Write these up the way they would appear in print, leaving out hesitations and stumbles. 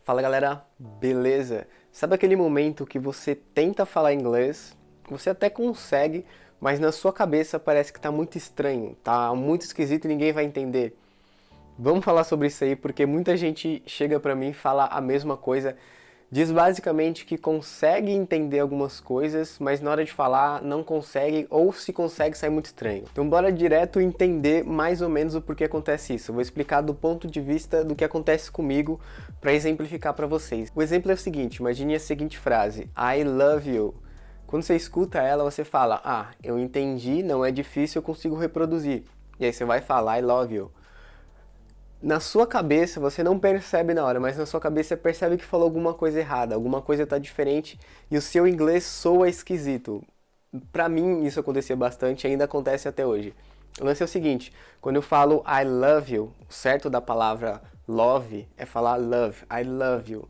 Fala galera, beleza? Sabe aquele momento que você tenta falar inglês, você até consegue, mas na sua cabeça parece que tá muito estranho, tá muito esquisito e ninguém vai entender? Vamos falar sobre isso aí porque muita gente chega pra mim e fala a mesma coisa. Diz basicamente que consegue entender algumas coisas, mas na hora de falar não consegue, ou se consegue sai muito estranho. Então bora direto entender mais ou menos o porquê acontece isso. Eu vou explicar do ponto de vista do que acontece comigo para exemplificar para vocês. O exemplo é o seguinte, imagine a seguinte frase: I love you. Quando você escuta ela, você fala: ah, eu entendi, não é difícil, eu consigo reproduzir. E aí você vai falar I love you. Na sua cabeça, você não percebe na hora, mas na sua cabeça você percebe que falou alguma coisa errada, alguma coisa está diferente e o seu inglês soa esquisito. Pra mim isso acontecia bastante e ainda acontece até hoje. O lance é o seguinte, quando eu falo I love you, o certo da palavra love é falar love, I love you,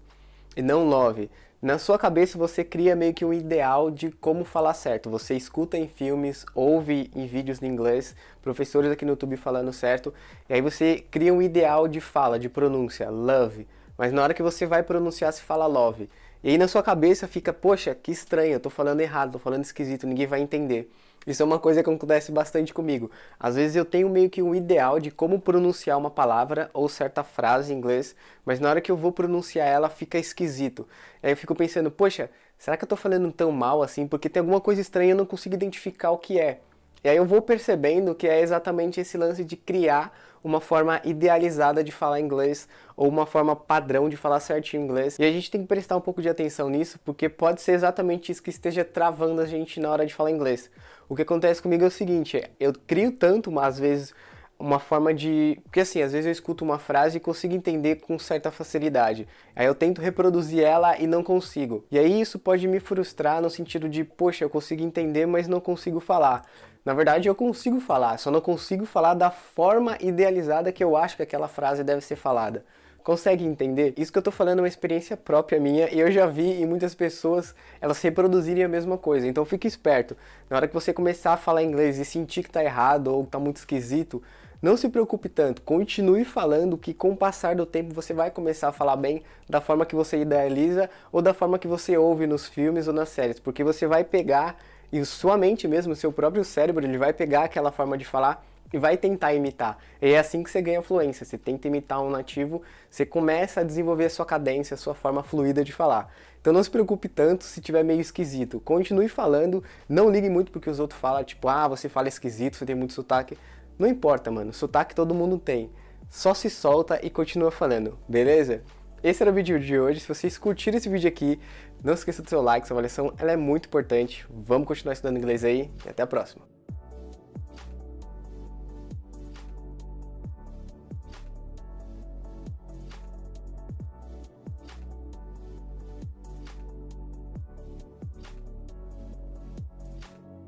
e não love. Na sua cabeça você cria meio que um ideal de como falar certo. Você escuta em filmes, ouve em vídeos em inglês, professores aqui no YouTube falando certo, e aí você cria um ideal de fala, de pronúncia, love. Mas na hora que você vai pronunciar, se fala love. E aí na sua cabeça fica, poxa, que estranho, eu tô falando errado, tô falando esquisito, ninguém vai entender. Isso é uma coisa que acontece bastante comigo. Às vezes eu tenho meio que um ideal de como pronunciar uma palavra ou certa frase em inglês, mas na hora que eu vou pronunciar ela fica esquisito. Aí eu fico pensando, poxa, será que eu tô falando tão mal assim? Porque tem alguma coisa estranha e eu não consigo identificar o que é. E aí eu vou percebendo que é exatamente esse lance de criar uma forma idealizada de falar inglês ou uma forma padrão de falar certinho inglês. E a gente tem que prestar um pouco de atenção nisso, porque pode ser exatamente isso que esteja travando a gente na hora de falar inglês. O que acontece comigo é o seguinte, eu crio tanto, às vezes, uma forma de... Porque assim, às vezes eu escuto uma frase e consigo entender com certa facilidade. Aí eu tento reproduzir ela e não consigo. E aí isso pode me frustrar no sentido de, poxa, eu consigo entender, mas não consigo falar. Na verdade eu consigo falar, só não consigo falar da forma idealizada que eu acho que aquela frase deve ser falada. Consegue entender? Isso que eu tô falando é uma experiência própria minha e eu já vi em muitas pessoas elas reproduzirem a mesma coisa. Então fique esperto. Na hora que você começar a falar inglês e sentir que tá errado ou que tá muito esquisito, não se preocupe tanto. Continue falando que com o passar do tempo você vai começar a falar bem da forma que você idealiza ou da forma que você ouve nos filmes ou nas séries. Porque você vai pegar, e sua mente mesmo, seu próprio cérebro, ele vai pegar aquela forma de falar e vai tentar imitar. E é assim que você ganha fluência. Você tenta imitar um nativo, você começa a desenvolver a sua cadência, a sua forma fluida de falar. Então não se preocupe tanto se tiver meio esquisito. Continue falando, não ligue muito porque os outros falam, tipo, ah, você fala esquisito, você tem muito sotaque. Não importa, mano, sotaque todo mundo tem. Só se solta e continua falando, beleza? Esse era o vídeo de hoje. Se vocês curtiram esse vídeo aqui, não esqueça do seu like, sua avaliação ela é muito importante. Vamos continuar estudando inglês aí e até a próxima.